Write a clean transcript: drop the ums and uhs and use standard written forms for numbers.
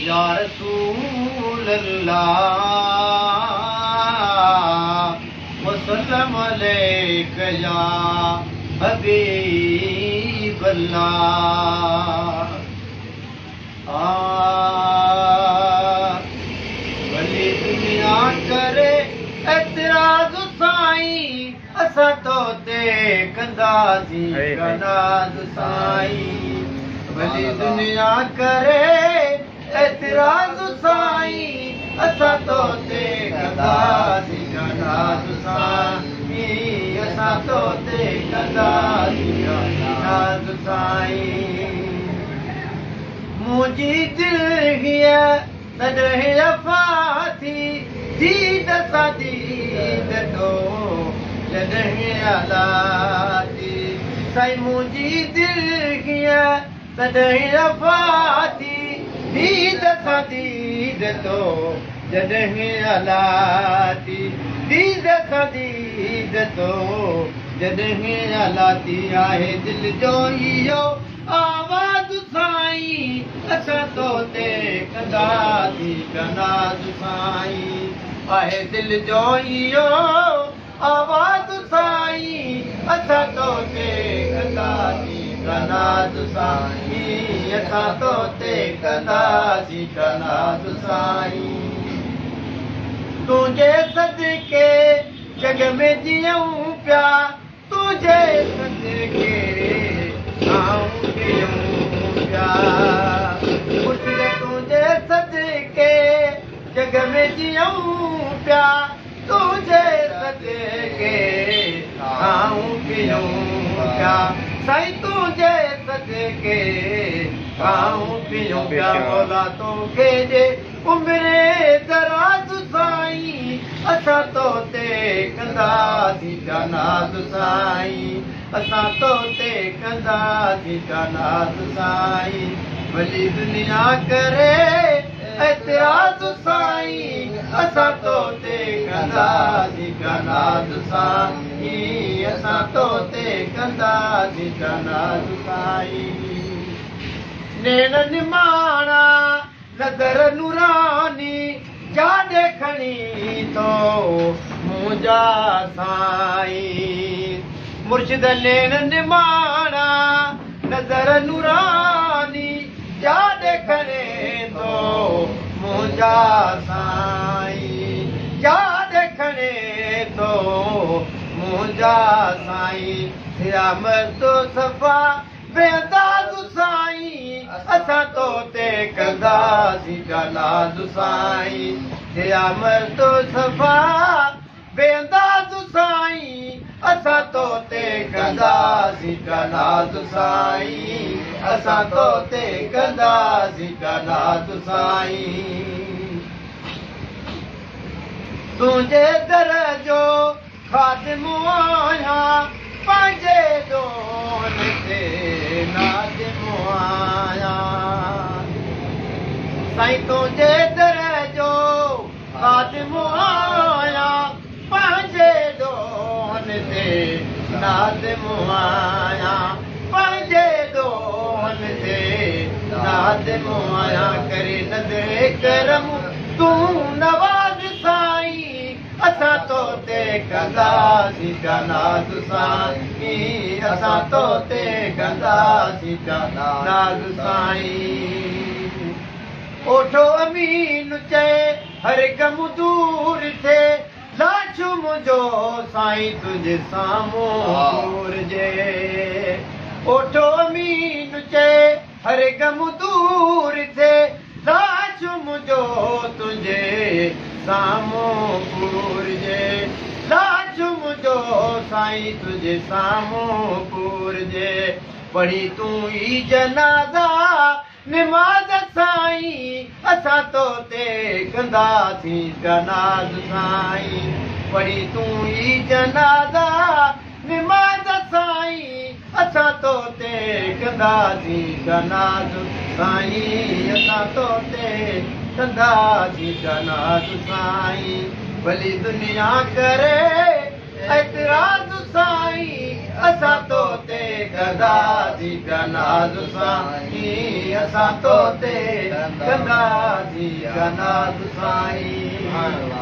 या रसूल अल्लाह वसल्लम अलैका या हबीब अल्लाह। भली दुनिया करे एतराज़ साईं, असां तो ते कंदासीं कनाज़ साईं। भली दुनिया करे एतराज़ साईं, असां तो ते कंदासीं कनाज़ साईं। असां तो ते कंदासीं कनाज़ साईं। मुंहिंजी दिलि हीअ तॾहिं अफ़ा थी दीद सां दीद तो जॾहिं अला थी। साईं मुंहिंजी दिलि हीअ तॾहिं अफ़ा थी दीद सां दीद तो जॾहिं अला थी। दीद सां दीद तो जॾहिं अला थी। आहे दिलि जो इहो आवाज़ साईं, असां तो ते कंदासीं कनाज़ साईं। आहे दिलि जो इहो आवाज़ साईं, असां तो ते कंदासीं कनाज़ साईं। असां तो ते कंदासीं कनाज़ साईं। तुंहिंजे सदके जग में जियूं पिया, तुंहिंजे सदके तुंहिंजे सदके जग में जियूं पिया, तुंहिंजे सदके खाऊं पियूं पिया। साईं तुंहिंजे सदके खाऊं पियूं पिया। मौला तोखे ॾे उमिरि दराज़ साईं, असां तो ते कंदासीं कनाज़ साईं। असां तो ते कंदासीं कनाज़ साईं। भली दुनिया करे एतराज़ साईं, असां तो ते कंदासीं कनाज़ साईं। असां तो ते कंदासीं कनाज़ साईं। नेण निमाणा नज़र नूरानी, जाॾे खणी तो मुंहिंजा साईं। मुर्शिद नेण निमाणा नज़र नूरानी, जाॾे खणे तो मुंहिंजा साईं। जाॾे खणे तो मुंहिंजा साईं। थिया मर्दो सफ़ा बेअंदाज़ साईं, असां तो ते कंदासीं कनाज़ साईं। थिया मर्दो सफ़ा बेअंदाज़ साईं, असां तो ते कंदासीं कनाज़ साईं। असां तो ते कंदासीं कनाज़ साईं। तुंहिंजे दर जो ख़ातिमो आहियां, पंहिंजे दोन ते नाज़िमो आहियां। साईं तुंहिंजे दर जो ख़ातिमो आहियां, पंहिंजे दोन ते नाज़िमो आहियां। पंहिंजे दोन ते नाज़िमो आहियां। करे नज़रे करम तूं नवाज़ साईं, असां तो ते कंदासीं कनाज़ साईं। असां तो ते कंदासीं कनाज़ साईं। ओठो अमीन चए हर गम दूर थे, लाशू मुंहिंजो साईं तुंहिंजे साम्हूं घुरिजे। ओठो अमीन चए हर गम दूर थे, लाशू मुंहिंजो तुंहिंजे साम्हूं घुरिजे। लाशू मुंहिंजो साईं तुंहिंजे साम्हूं घुरिजे। पढ़ी तूं ई जनाज़ा निमाज़ साईं, असां तो ते कंदासीं कनाज़ साईं। पढ़ी तूं ई जनाज़ा निमाज़ साईं, असां तो ते कंदासीं कनाज़ साईं। असां तो ते कंदासीं कनाज़ साईं। भली दुनिया करे एतराज़ साईं, असां तो ते कंदासीं कनाज़ साईं। असां तो ते कंदासीं जनाज़ साईं